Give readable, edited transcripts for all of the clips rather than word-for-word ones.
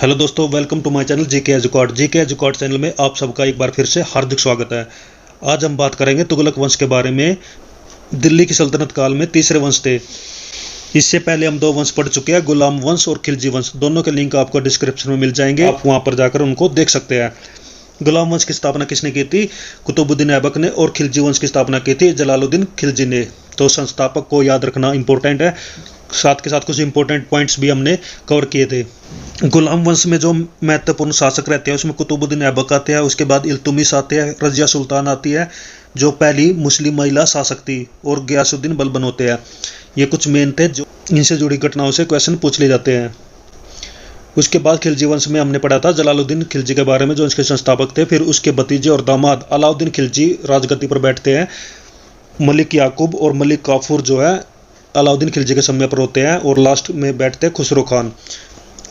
Hello दोस्तों, welcome to my channel GK एजुकॉड channel में आप सबका एक बार फिर से हार्दिक स्वागत है। आज हम बात करेंगे तुगलक वंश के बारे में। दिल्ली की सल्तनत काल में तीसरे वंश थे। इससे पहले हम दो वंश पढ़ चुके हैं, गुलाम वंश और खिलजी वंश। दोनों के लिंक आपको डिस्क्रिप्शन में मिल जाएंगे, आप वहां पर जाकर उनको देख सकते हैं। गुलाम वंश की स्थापना किसने की थी? कुतुबुद्दीन ऐबक ने। और खिलजी वंश की स्थापना की थी जलालुद्दीन खिलजी ने। तो संस्थापक को याद रखना इंपॉर्टेंट है। साथ के साथ कुछ इंपॉर्टेंट पॉइंट्स भी हमने कवर किए थे। गुलाम वंश में जो महत्वपूर्ण शासक रहते हैं उसमें कुतुबुद्दीन ऐबक आते हैं, उसके बाद इल्तुमिश आते हैं, रजिया सुल्तान आती है जो पहली मुस्लिम महिला शासक थी, और गयासुद्दीन बलबन होते हैं। ये कुछ मेन थे जो इनसे जुड़ी घटनाओं से क्वेश्चन पूछ लिए जाते हैं। उसके बाद खिलजी वंश में हमने पढ़ा था जलालुद्दीन खिलजी के बारे में, जो इसके संस्थापक थे। फिर उसके भतीजे और दामाद अलाउद्दीन खिलजी राजगद्दी पर बैठते हैं। मलिक याकूब और मलिक काफूर जो है अलाउद्दीन खिलजी के समय पर होते हैं, और लास्ट में बैठते हैं खुसरो खान।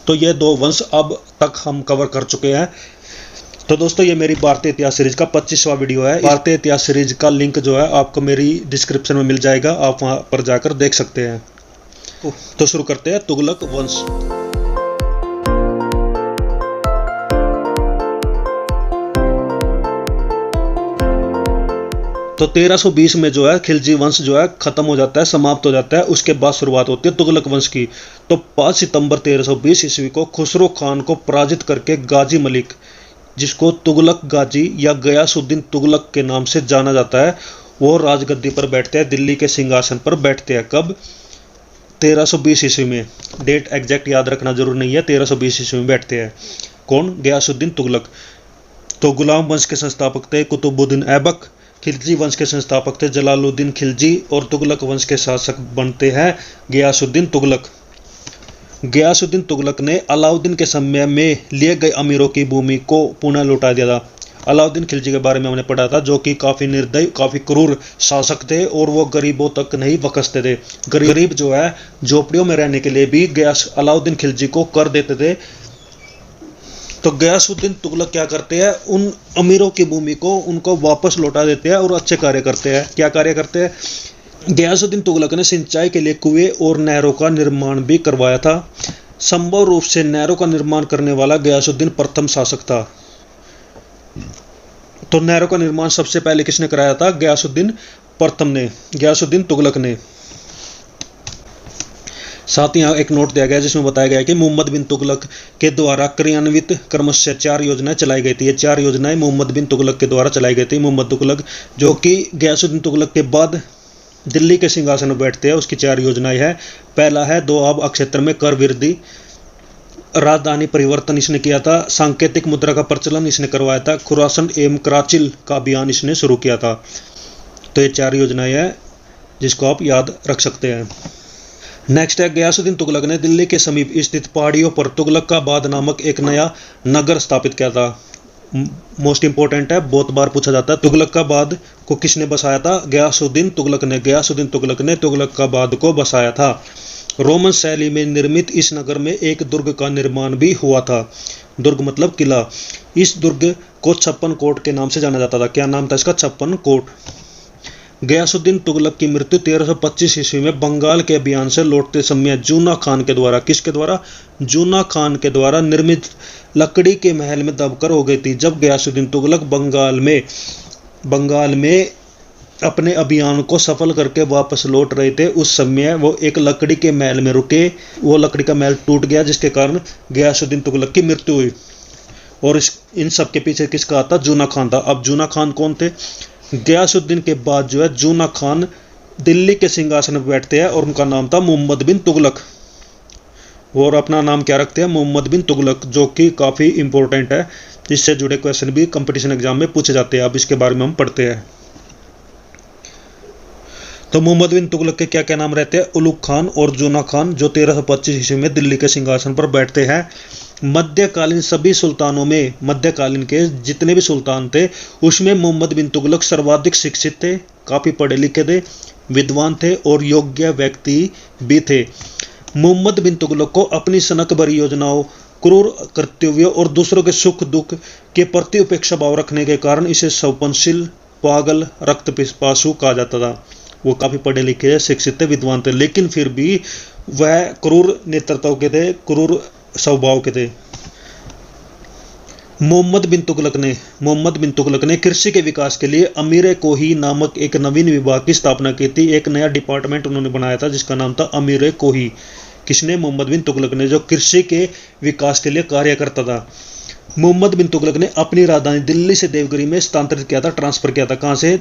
तो ये दो वंश अब तक हम कवर कर चुके हैं। तो दोस्तों, ये मेरी भारतीय इतिहास सीरीज का 25वां वीडियो है। भारतीय इतिहास सीरीज का लिंक जो है आपको मेरी डिस्क्रिप्शन में मिल जाएगा, आप वहां पर जाकर देख सकते हैं। तो शुरू करते हैं तुगलक वंश। तो 1320 में जो है खिलजी वंश जो है खत्म हो जाता है, समाप्त हो जाता है। उसके बाद शुरुआत होती है तुगलक वंश की। तो 5 सितंबर 1320 ईस्वी को खुसरो खान को पराजित करके गाजी मलिक, जिसको तुगलक गाजी या गयासुद्दीन तुगलक के नाम से जाना जाता है, वो राजगद्दी पर बैठते हैं, दिल्ली के सिंहासन पर बैठते हैं। कब? 1320 ईस्वी में। डेट एग्जैक्ट याद रखना जरूरी नहीं है, 1320 ईस्वी में बैठते हैं। कौन? गयासुद्दीन तुगलक। तो गुलाम वंश के संस्थापक थे कुतुबुद्दीन ऐबक, खिलजी वंश के संस्थापक थे जलालुद्दीन खिलजी, और तुगलक वंश के शासक बनते हैं गयासुद्दीन तुगलक। गयासुद्दीन तुगलक ने अलाउद्दीन के समय में लिए गए अमीरों की भूमि को पुनः लौटा दिया था। अलाउद्दीन खिलजी के बारे में हमने पढ़ा था, जो कि काफ़ी निर्दयी, काफ़ी क्रूर शासक थे, और वो गरीबों तक नहीं बख्शते थे। गरीब जो है झोपड़ियों में रहने के लिए भी अलाउद्दीन खिलजी को कर देते थे। तो गयासुद्दीन तुगलक क्या करते हैं? उन अमीरों की भूमि को उनको वापस लौटा देते हैं और अच्छे कार्य करते हैं। क्या कार्य करते हैं? गयासुद्दीन तुगलक ने सिंचाई के लिए कुएं और नहरों का निर्माण भी करवाया था। संभव रूप से नहरों का निर्माण करने वाला गयासुद्दीन प्रथम शासक था। तो नहरों का निर्माण सबसे पहले किसने कराया था? गयासुद्दीन प्रथम ने, गयासुद्दीन तुगलक ने। साथ ही यहाँ एक नोट दिया गया जिसमें बताया गया कि मोहम्मद बिन तुगलक के द्वारा क्रियान्वित क्रमशः 4 योजनाएं चलाई गई थी। ये 4 योजनाएं मोहम्मद बिन तुगलक के द्वारा चलाई गई थी। मोहम्मद तुगलक जो कि गयासुद्दीन तुगलक के बाद दिल्ली के सिंहासन पर बैठते हैं, उसकी 4 योजनाएं हैं। पहला है दोआब क्षेत्र में कर वृद्धि, राजधानी परिवर्तन इसने किया था, सांकेतिक मुद्रा का प्रचलन इसने करवाया था, खुरासन एवं कराचिल का अभियान इसने शुरू किया था। तो ये 4 योजनाएं हैं जिसको आप याद रख सकते हैं। नेक्स्ट है, गयासुद्दीन तुगलक ने दिल्ली के समीप स्थित पहाड़ियों पर तुगलकाबाद नामक एक नया नगर स्थापित किया था। मोस्ट इंपोर्टेंट है, बहुत बार पूछा जाता है। तुगलकाबाद को किसने बसाया था? गयासुद्दीन तुगलक ने। गयासुद्दीन तुगलक ने तुगलकाबाद को बसाया था। रोमन शैली में निर्मित इस नगर में एक दुर्ग का निर्माण भी हुआ था। दुर्ग मतलब किला। इस दुर्ग को 56 कोट के नाम से जाना जाता था। क्या नाम था इसका? 56 कोट। गयासुद्दीन तुगलक की मृत्यु 1325 ईस्वी में बंगाल के अभियान से लौटते समय जूना खान के द्वारा, किसके द्वारा? जूना खान के द्वारा निर्मित लकड़ी के महल में दबकर हो गई थी। जब गयासुद्दीन तुगलक बंगाल में अपने अभियान को सफल करके वापस लौट रहे थे, उस समय वो एक लकड़ी के महल में रुके। वो लकड़ी का महल टूट गया, जिसके कारण गयासुद्दीन तुगलक की मृत्यु हुई। और इन सब के पीछे किसका हाथ था? जूना खान था। अब जूना खान कौन थे? गयासुद्दीन के बाद जो है जूना खान दिल्ली के सिंहासन पर बैठते हैं, और उनका नाम था मोहम्मद बिन तुगलक। और अपना नाम क्या रखते हैं? मोहम्मद बिन तुगलक, जो कि काफ़ी इंपॉर्टेंट है। इससे जुड़े क्वेश्चन भी कंपटीशन एग्जाम में पूछे जाते हैं। अब इसके बारे में हम पढ़ते हैं। तो मोहम्मद बिन तुगलक के क्या क्या नाम रहते हैं? उलुग खान और जूना खान, जो 1325 ईस्वी में दिल्ली के सिंहासन पर बैठते हैं। मध्यकालीन सभी सुल्तानों में, मध्यकालीन के जितने भी सुल्तान थे उसमें मोहम्मद बिन तुगलक सर्वाधिक शिक्षित थे, काफ़ी पढ़े लिखे थे, विद्वान थे और योग्य व्यक्ति भी थे। मोहम्मद बिन तुगलक को अपनी सनक भरी योजनाओं, क्रूर कर्तव्यों और दूसरों के सुख दुख के प्रति उपेक्षा भाव रखने के कारण इसे सौपनशील, पागल, रक्त पिपासु कहा जाता था। वो काफ़ी पढ़े लिखे, शिक्षित थे, विद्वान थे, लेकिन फिर भी वह क्रूर नेतृत्व के थे, क्रूर स्वभाव के थे। मोहम्मद बिन तुगलक ने कृषि के विकास के लिए अमीर कोही नामक एक नवीन विभाग की स्थापना की थी। एक नया डिपार्टमेंट उन्होंने बनाया था जिसका नाम था अमीर कोही। किसने? मोहम्मद बिन तुगलक ने, जो कृषि के विकास के लिए कार्य करता था। मोहम्मद बिन तुगलक ने अपनी राजधानी दिल्ली से देवगिरी में स्थानांतरित किया था, ट्रांसफर किया था। कहां से?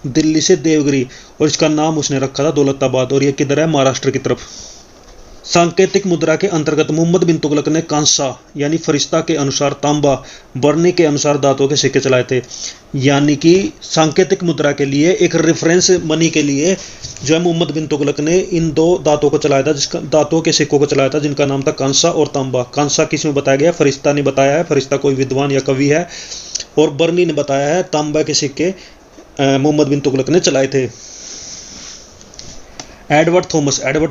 दिल्ली से देवगिरी। और इसका नाम उसने रखा था दौलताबाद। और यह किधर है? महाराष्ट्र की तरफ। सांकेतिक मुद्रा के अंतर्गत मोहम्मद बिन तुगलक ने कांसा यानी फरिश्ता के अनुसार तांबा, बर्नी के अनुसार धातुओं के सिक्के चलाए थे। यानी कि सांकेतिक मुद्रा के लिए, एक रेफरेंस मनी के लिए जो है मोहम्मद बिन तुगलक ने इन दो धातुओं को चलाया था, जिसका धातुओं के सिक्कों को चलाया था, जिनका नाम था कांसा और तांबा। कांसा किस में बताया गया? फरिश्ता ने बताया है, फरिश्ता कोई विद्वान या कवि है। और बर्नी ने बताया है, तांबा के सिक्के मोहम्मद बिन तुगलक ने चलाए थे। एडवर्ड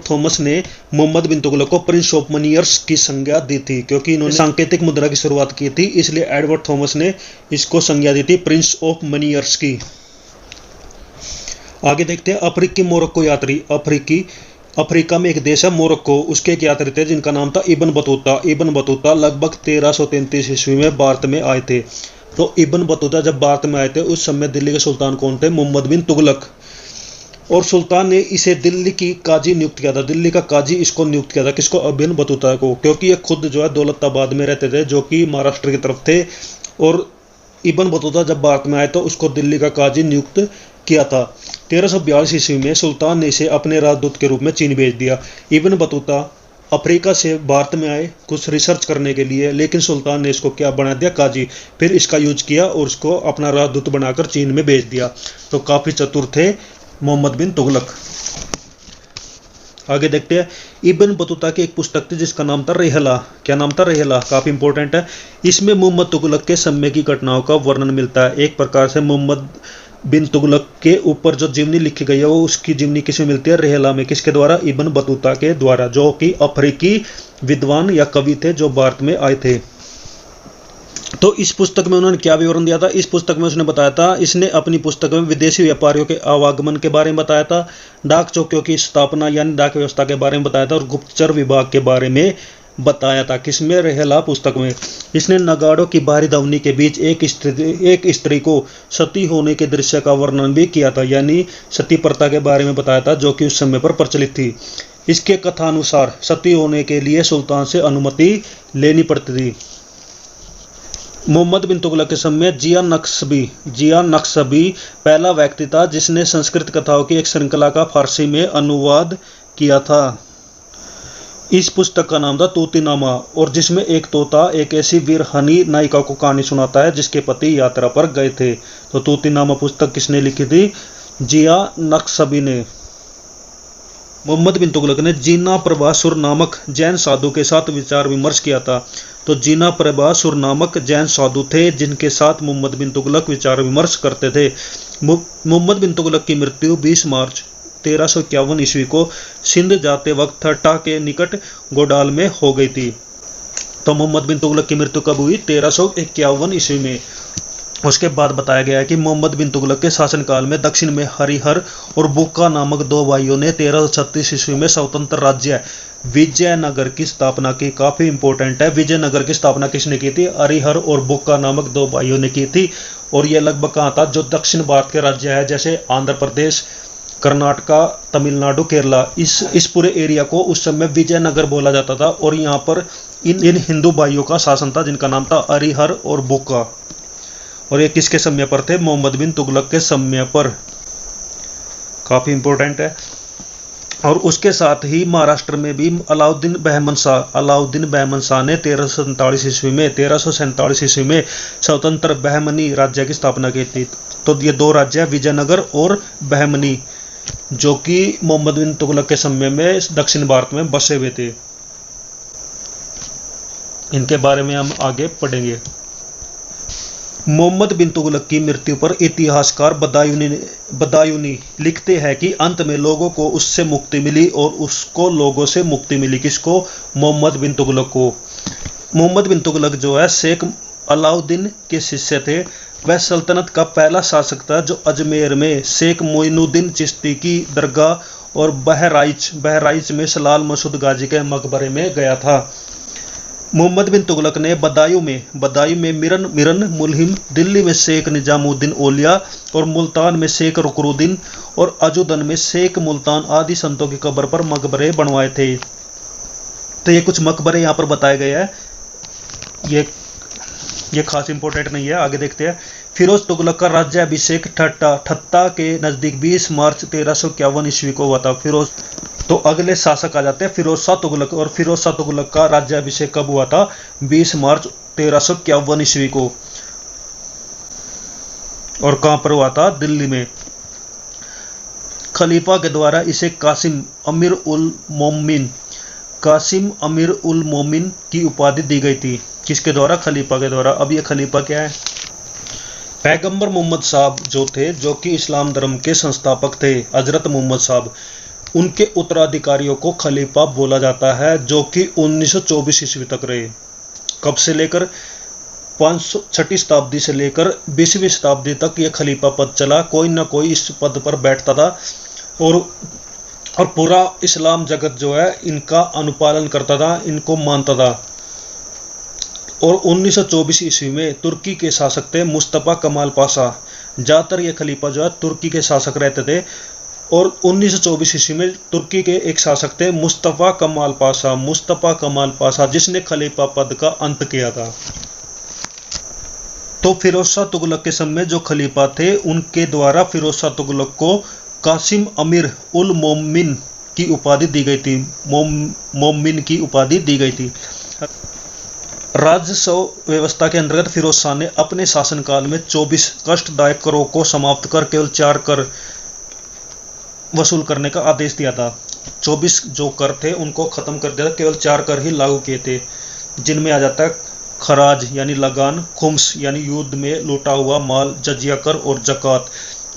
थॉमस ने मोहम्मद बिन तुगलक को प्रिंस ऑफ मनियर्स की संज्ञा दी थी, क्योंकि इन्होंने सांकेतिक मुद्रा की शुरुआत की थी, इसलिए एडवर्ड थॉमस ने इसको संज्ञा दी थी प्रिंस ऑफ मनियर्स की। आगे देखते हैं अफ्रीकी मोरक्को यात्री। अफ्रीका में एक देश है मोरक्को, उसके एक यात्री थे जिनका नाम था इब्न बतूता लगभग 1333 ईस्वी में भारत में आए थे। तो इब्न बतूता जब भारत में आए थे उस समय दिल्ली के सुल्तान कौन थे? मोहम्मद बिन तुगलक। और सुल्तान ने इसे दिल्ली की काजी नियुक्त किया था, दिल्ली का काजी इसको नियुक्त किया था। किसको? इब्न बतूता को, क्योंकि ये खुद जो है दौलताबाद में रहते थे, जो कि महाराष्ट्र की तरफ थे। और इब्न बतूता जब भारत में आए तो उसको दिल्ली का काजी नियुक्त किया था। 1342 ईस्वी में सुल्तान ने इसे अपने राजदूत के रूप में चीन भेज दिया। इब्न बतूता अफ्रीका से भारत में आए कुछ रिसर्च करने के लिए, लेकिन सुल्तान ने इसको क्या बना दिया? काजी। फिर इसका यूज किया और उसको अपना राजदूत बनाकर चीन में भेज दिया। तो काफी चतुर थे मोहम्मद बिन तुगलक। आगे देखते हैं इब्न बतूता की एक पुस्तक थी जिसका नाम था रेहला। क्या नाम था? रेहला। काफी इंपॉर्टेंट है। इसमें मोहम्मद तुगलक के समय की घटनाओं का वर्णन मिलता है। एक प्रकार से मोहम्मद बिन तुगलक के ऊपर जो जीवनी लिखी गई है वो उसकी जीवनी किसमें मिलती है? रेहला में। किसके द्वारा? इब्न बतूता के द्वारा, जो कि अफ्रीकी विद्वान या कवि थे जो भारत में आए थे। तो इस पुस्तक में उन्होंने क्या विवरण दिया था? इस पुस्तक में उसने बताया था, इसने अपनी पुस्तक में विदेशी व्यापारियों के आवागमन के बारे में बताया था, डाक चौकियों की स्थापना यानी डाक व्यवस्था के बारे में बताया था, और गुप्तचर विभाग के बारे में बताया था। किसमें? रेहला पुस्तक में। इसने नगाड़ों की बाहरी ध्वनि के बीच एक स्त्री को सती होने के दृश्य का वर्णन भी किया था, यानी सती प्रथा के बारे में बताया था, जो कि उस समय पर प्रचलित थी। इसके कथानुसार सती होने के लिए सुल्तान से अनुमति लेनी पड़ती थी। मोहम्मद बिन तुगलक के समय जिया नक्शबी पहला व्यक्ति था जिसने संस्कृत कथाओं की एक श्रृंखला का फारसी में अनुवाद किया था। इस पुस्तक का नाम था तूतीनामा, और जिसमें एक तोता एक ऐसी वीरहनी नायिका को कहानी सुनाता है जिसके पति यात्रा पर गए थे। तो तूतीनामा पुस्तक किसने लिखी थी? जिया नक्शबी ने। मोहम्मद बिन तुगलक ने जीना प्रभासुर नामक जैन साधु के साथ विचार विमर्श किया था। तो जीना प्रभासुर नामक जैन साधु थे जिनके साथ मोहम्मद बिन तुगलक विचार विमर्श करते थे। मोहम्मद बिन तुगलक की मृत्यु 20 मार्च 1351 ईस्वी को सिंध जाते वक्त ठट्टा के निकट गोडाल में हो गई थी। तो मोहम्मद बिन तुगलक की मृत्यु कब हुई? 1351 ईस्वी में। उसके बाद बताया गया है कि मोहम्मद बिन तुगलक के शासनकाल में दक्षिण में हरिहर और बुक्का नामक दो भाइयों ने 1336 ईस्वी में स्वतंत्र राज्य विजयनगर की स्थापना की। काफी इंपॉर्टेंट है। विजयनगर की स्थापना किसने की थी? हरिहर और बुक्का नामक दो भाइयों ने की थी। और यह लगभग कहाँ था? जो दक्षिण भारत के राज्य है जैसे आंध्र प्रदेश, कर्नाटका, तमिलनाडु, केरला, इस पूरे एरिया को उस समय विजयनगर बोला जाता था। और यहाँ पर इन हिंदू भाइयों का शासन था जिनका नाम था हरिहर और बुक्का। और ये किसके समय पर थे? मोहम्मद बिन तुगलक के समय पर। काफी इंपॉर्टेंट है। और उसके साथ ही महाराष्ट्र में भी अलाउद्दीन बहमन शाह ने 1347 ईस्वी में स्वतंत्र बहमनी राज्य की स्थापना की थी। तो ये दो राज्य विजयनगर और बहमनी, जो कि मोहम्मद बिन तुगलक के समय में दक्षिण भारत में बसे हुए थे। इनके बारे में हम आगे पढ़ेंगे। मोहम्मद बिन तुगलक की मृत्यु पर इतिहासकार बदायूनी लिखते हैं कि अंत में लोगों को उससे मुक्ति मिली और उसको लोगों से मुक्ति मिली। किसको? मोहम्मद बिन तुगलक को। मोहम्मद बिन तुगलक जो है शेख अलाउद्दीन के शिष्य थे। वह सल्तनत का पहला शासक था जो अजमेर में शेख मोइनुद्दीन चिश्ती की दरगाह और बहराइच में सलाल मसूद गाजी के मकबरे में गया था। मोहम्मद बिन तुगलक ने बदायूं में मिरन मुलहिम, दिल्ली में शेख निजामुद्दीन औलिया और मुल्तान में शेख रुकनुद्दीन और अजुदन में शेख मुल्तान आदि संतों की कब्र पर मकबरे बनवाए थे। तो ये कुछ मकबरे यहाँ पर बताए गए हैं, ये खास इंपॉर्टेंट नहीं है, आगे देखते हैं। फिरोज तुगलक का राज्याभिषेक ठट्टा के नजदीक 20 मार्च 1351 ईस्वी को हुआ था। तो अगले शासक आ जाते हैं फिरोज शाह तुगलक, और फिरोज शाह तुगलक का राज्याभिषेक कब हुआ था? 20 मार्च 1351 ईस्वी को। और कहां पर हुआ था? दिल्ली में। खलीफा के द्वारा इसे कासिम अमीर उल मोमिन की उपाधि दी गई थी। किसके द्वारा? खलीफा के द्वारा। अब ये खलीफा क्या है? पैगंबर मोहम्मद साहब जो थे, जो कि इस्लाम धर्म के संस्थापक थे, हजरत मोहम्मद साहब, उनके उत्तराधिकारियों को खलीफा बोला जाता है, जो कि 1924 ईस्वी तक रहे। कब से लेकर 6वीं शताब्दी से लेकर 20वीं शताब्दी तक ये खलीफा पद चला। कोई ना कोई इस पद पर बैठता था और पूरा इस्लाम जगत जो है इनका अनुपालन करता था, इनको मानता था। और 1924 ईस्वी में तुर्की के शासक थे मुस्तफ़ा कमाल पाशा। ज़्यादातर ये खलीफा जो है तुर्की के शासक रहते थे। और 1924 ईस्वी में तुर्की के एक शासक थे मुस्तफ़ा कमाल पाशा, जिसने खलीफा पद का अंत किया था। तो फिरोज शाह तुगलक के समय जो खलीफा थे, उनके द्वारा फिरोज शाह तुगलक को कासिम अमीर उल मोमिन की उपाधि दी गई थी। मोमिन की उपाधि दी गई थी। राजस्व व्यवस्था के अंतर्गत फिरोज शाह ने अपने शासनकाल में 24 कष्टदायक करों को समाप्त कर केवल 4 कर वसूल करने का आदेश दिया था। 24 जो कर थे उनको खत्म कर दिया था, केवल 4 कर ही लागू किए थे, जिनमें आ जाता है खराज यानी लगान, खुम्स यानी युद्ध में लूटा हुआ माल, जजिया कर और जक़ात।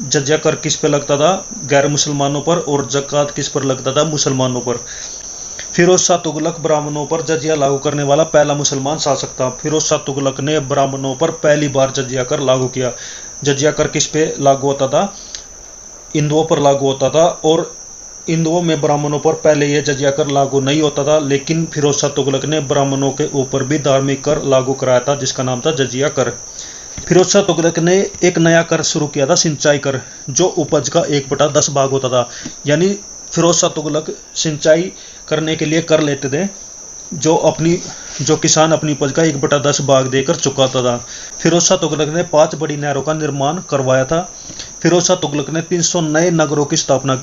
जजिया कर किस पे लगता था? गैर मुसलमानों पर। और जक़ात किस पर लगता था? मुसलमानों पर। फिरोज शाह तुगलक ब्राह्मणों पर जजिया लागू करने वाला पहला मुसलमान शासक था। फिरोज शाह तुगलक ने ब्राह्मणों पर पहली बार जजिया कर लागू किया। जजिया कर किस पे लागू होता था? हिंदुओं पर लागू होता था। और हिंदुओं में ब्राह्मणों पर पहले यह जजिया कर लागू नहीं होता था, लेकिन फिरोज शाह तुगलक ने ब्राह्मणों के ऊपर भी धार्मिक कर लागू कराया था, जिसका नाम था जजिया कर। फिरोज शाह तुगलक ने एक नया कर शुरू किया था, सिंचाई कर, जो उपज का 1/10 भाग होता था। यानी फिरोज शाह तुगलक सिंचाई करने के लिए कर लेते थे, जो किसान अपनी उपज का 1/10 भाग देकर चुकाता था। फिरोज शाह तुगलक ने 5 बड़ी नहरों का निर्माण करवाया था। फिरोज शाह तुगलक ने 300 नए नगरों की स्थापना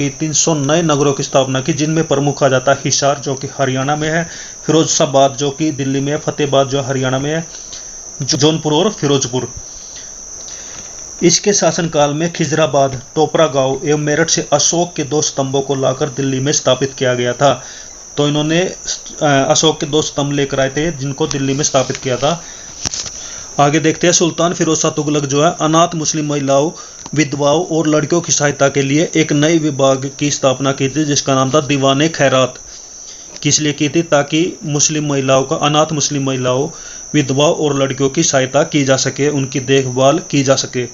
की, जिनमें प्रमुख आ जाता है हिसार, जो कि हरियाणा में है, फिरोजाबाद जो कि दिल्ली में है, फतेहाबाद जो हरियाणा में है, जौनपुर और फिरोजपुर। इसके शासनकाल में खिजराबाद, टोपरा गांव एवं मेरठ से अशोक के 2 स्तंभों को लाकर दिल्ली में स्थापित किया गया था। तो इन्होंने अशोक के 2 स्तंभ लेकर आए थे, जिनको दिल्ली में स्थापित किया था। आगे देखते हैं। सुल्तान फिरोज शाह तुगलक जो है अनाथ मुस्लिम महिलाओं, विधवाओं और लड़कियों की सहायता के लिए एक नए विभाग की स्थापना की थी, जिसका नाम था दीवाने खैरात। किस लिए की थी? ताकि मुस्लिम महिलाओं का, अनाथ मुस्लिम महिलाओं, विधवाओं और लड़कियों की सहायता की जा सके, उनकी देखभाल की जा सके।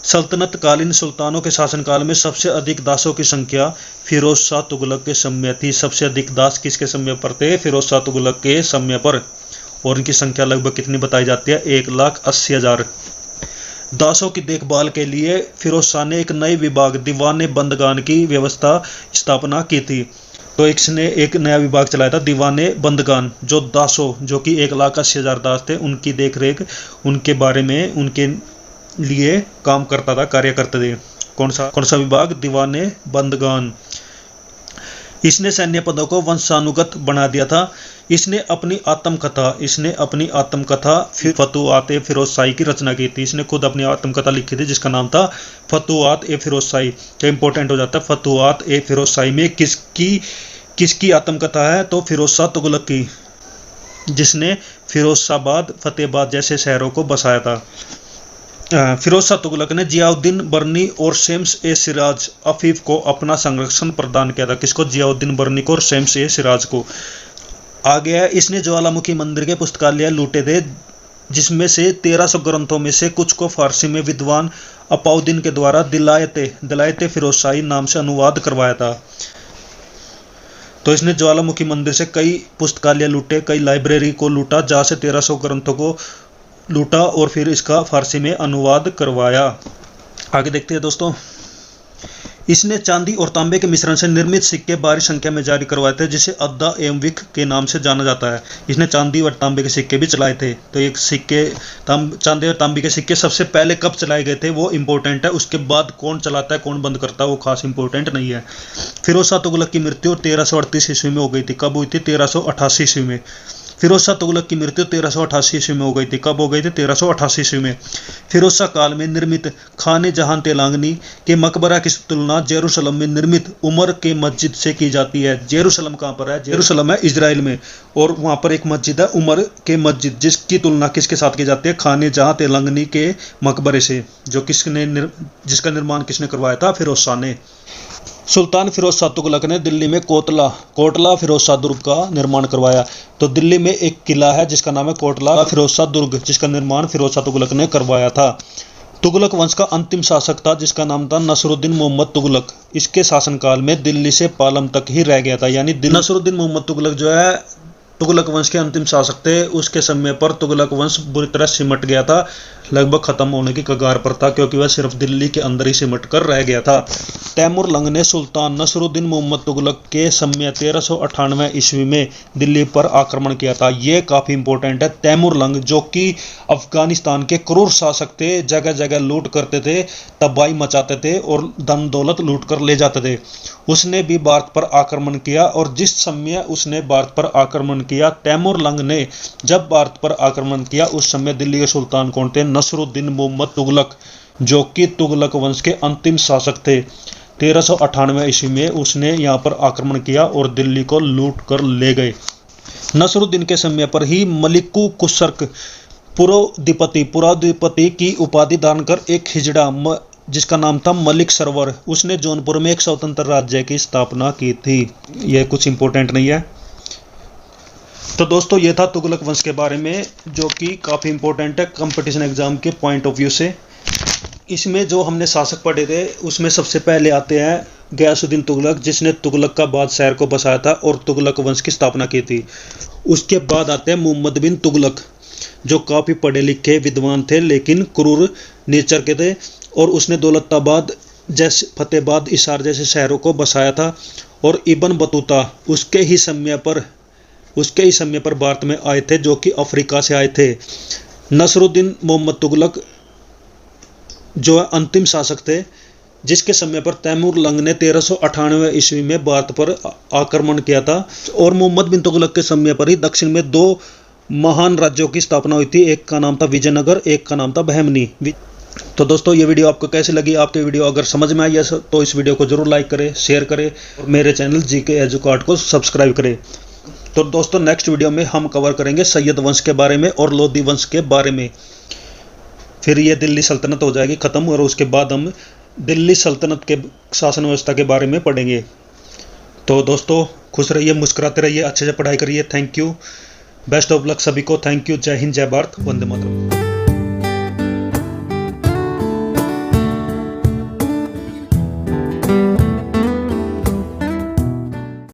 सल्तनत कालीन सुल्तानों के शासनकाल में सबसे अधिक दासों की संख्या फिरोज शाह तुगलक के समय थी। सबसे अधिक दास किसके समय पर थे? फिरोज शाह तुगलक के समय पर। और इनकी संख्या लगभग कितनी बताई जाती है? 1,80,000। दासों की देखभाल के लिए फिरोज शाह ने एक नए विभाग दीवाने बंदगान की व्यवस्था स्थापना की थी। तो इसने एक नया विभाग चलाया था, दीवाने बंदगान, जो दासों, जो कि 1,80,000 दास थे, उनकी देखरेख, उनके बारे में, उनके लिए काम करता था, कार्य करते थे। कौन सा विभाग? दीवाने बंदगान। इसने सैन्य पदों को वंशानुगत बना दिया था। इसने अपनी आत्मकथा फतुआत ए फिरोजशाही की रचना की थी। इसने खुद अपनी आत्मकथा लिखी थी, जिसका नाम था फतुआत ए फिरोजशाही। तो इंपॉर्टेंट हो जाता है, फतुआत ए फिरोजशाही में किसकी आत्मकथा है? तो फिरोज शाह तुगलक की, जिसने फिरोजाबाद, फतेहाबाद जैसे शहरों को बसाया था। फिरोज शाह तुगलक ने जियाउद्दीन बर्नी और शेम्स ए सिराज अफीफ को अपना संरक्षण प्रदान किया था। किसको? जियाउद्दीन बर्नी को और शेम्स ए सिराज को। आगे है, इसने ज्वालामुखी मंदिर के पुस्तकालय लूटे थे, जिसमें से 1300 ग्रंथों में से कुछ को फारसी में विद्वान अपाउद्दीन के द्वारा दिलायते फिरोजशाही नाम से अनुवाद करवाया था। तो इसने ज्वालामुखी मंदिर से कई पुस्तकालय लूटे, कई लाइब्रेरी को लूटा, जहाँ से 1300 ग्रंथों को लूटा और फिर इसका फारसी में अनुवाद करवाया। आगे देखते हैं दोस्तों। इसने चांदी और तांबे के मिश्रण से निर्मित सिक्के भारी संख्या में जारी करवाए थे, जिसे अद्दा एवं विक के नाम से जाना जाता है। इसने चांदी और तांबे के सिक्के भी चलाए थे। तो एक सिक्के चांदी और तांबे के सिक्के सबसे पहले कब चलाए गए थे वो इंपॉर्टेंट है, उसके बाद कौन चलाता है कौन बंद करता है वो खास इंपॉर्टेंट नहीं है। फिरोज शाह तुगलक की मृत्यु 1338 ईस्वी में हो गई थी। कब हुई थी? 1388 ईस्वी में। फिरोज शाह तुगलक की मृत्यु 1388 ईस्वी में हो गई थी। कब हो गई थी? 1388 ईस्वी में। फिरोज शाह काल में निर्मित खाने जहां तेलांगनी के मकबरा की तुलना जेरूसलम में निर्मित उमर के मस्जिद से की जाती है। जेरूसलम कहाँ पर है? जेरूसलम है इजराइल में, और वहां पर एक मस्जिद है उमर के मस्जिद, जिसकी तुलना किसके साथ की जाती है? खाने जहां तेलांगनी के मकबरे से, जो जिसका निर्माण किसने करवाया था? फिरोज शाह ने। सुल्तान फिरोज शाह तुगलक ने दिल्ली में कोटला फिरोज शाह दुर्ग का निर्माण करवाया। तो दिल्ली में एक किला है जिसका नाम है कोटला फिरोज शाह दुर्ग, जिसका निर्माण फिरोज शाह तुगलक ने करवाया था। तुगलक वंश का अंतिम शासक था जिसका नाम था नसरुद्दीन मोहम्मद तुगलक। इसके शासनकाल में दिल्ली से पालम तक ही रह गया था। यानी नसरुद्दीन मोहम्मद तुगलक जो है तुगलक वंश के अंतिम शासक थे। उसके समय पर तुगलक वंश बुरी तरह सिमट गया था, लगभग खत्म होने की कगार पर था, क्योंकि वह सिर्फ दिल्ली के अंदर ही सिमट कर रह गया था। तैमूर लंग ने सुल्तान नसरुद्दीन मोहम्मद तुगलक के समय 1398 ईस्वी में दिल्ली पर आक्रमण किया था। ये काफी इंपॉर्टेंट है। तैमूर लंग जो कि अफगानिस्तान के क्रूर शासक थे, जगह जगह लूट करते थे, तबाही मचाते थे और धन दौलत लूट कर ले जाते थे। उसने भी भारत पर आक्रमण किया, और जिस समय उसने भारत पर आक्रमण किया, तैमूर लंग ने जब भारत पर आक्रमण किया, उस समय दिल्ली के सुल्तान कौन थे? नसरुद्दीन मोहम्मद तुगलक, जो कि तुगलक वंश के अंतिम शासक थे। 1398 ईस्वी में उसने यहाँ पर आक्रमण किया और दिल्ली को लूट कर ले गए। नसरुद्दीन के समय पर ही मलिकु कुसर्क पुराधिपति की उपाधि धारण कर एक हिजड़ा जिसका नाम था मलिक सरवर, उसने जौनपुर में एक स्वतंत्र राज्य की स्थापना की थी। यह कुछ इंपॉर्टेंट नहीं है। तो दोस्तों ये था तुगलक वंश के बारे में, जो कि काफ़ी इंपॉर्टेंट है कंपटीशन एग्जाम के पॉइंट ऑफ व्यू से। इसमें जो हमने शासक पढ़े थे उसमें सबसे पहले आते हैं गयासुद्दीन तुगलक, जिसने तुगलक का बाद शहर को बसाया था और तुगलक वंश की स्थापना की थी। उसके बाद आते हैं मोहम्मद बिन तुगलक, जो काफ़ी पढ़े लिखे विद्वान थे लेकिन क्रूर नेचर के थे, और उसने दौलताबाद जैसे फतेहाबाद हिसार जैसे शहरों को बसाया था। और इब्न बतूता उसके ही समय पर भारत में आए थे, जो कि अफ्रीका से आए थे। नसरुद्दीन मोहम्मद तुगलक जो अंतिम शासक थे, जिसके समय पर तैमूर लंग ने 1398 ईस्वी में भारत पर आक्रमण किया था। और मोहम्मद बिन तुगलक के समय पर ही दक्षिण में 2 महान राज्यों की स्थापना हुई थी। एक का नाम था विजयनगर, एक का नाम था बहमनी। तो दोस्तों ये वीडियो आपको कैसी लगी? आपको वीडियो अगर समझ में आई है तो इस वीडियो को जरूर लाइक करें, शेयर करें और मेरे चैनल जीके एजुकेट को सब्सक्राइब करें। तो दोस्तों नेक्स्ट वीडियो में हम कवर करेंगे सैयद वंश के बारे में और लोधी वंश के बारे में। फिर ये दिल्ली सल्तनत हो जाएगी ख़त्म, और उसके बाद हम दिल्ली सल्तनत के शासन व्यवस्था के बारे में पढ़ेंगे। तो दोस्तों खुश रहिए, मुस्कुराते रहिए, अच्छे से पढ़ाई करिए। Thank you, best of luck सभी को। Thank you. जय हिंद, जय भारत, वंदे मातरम।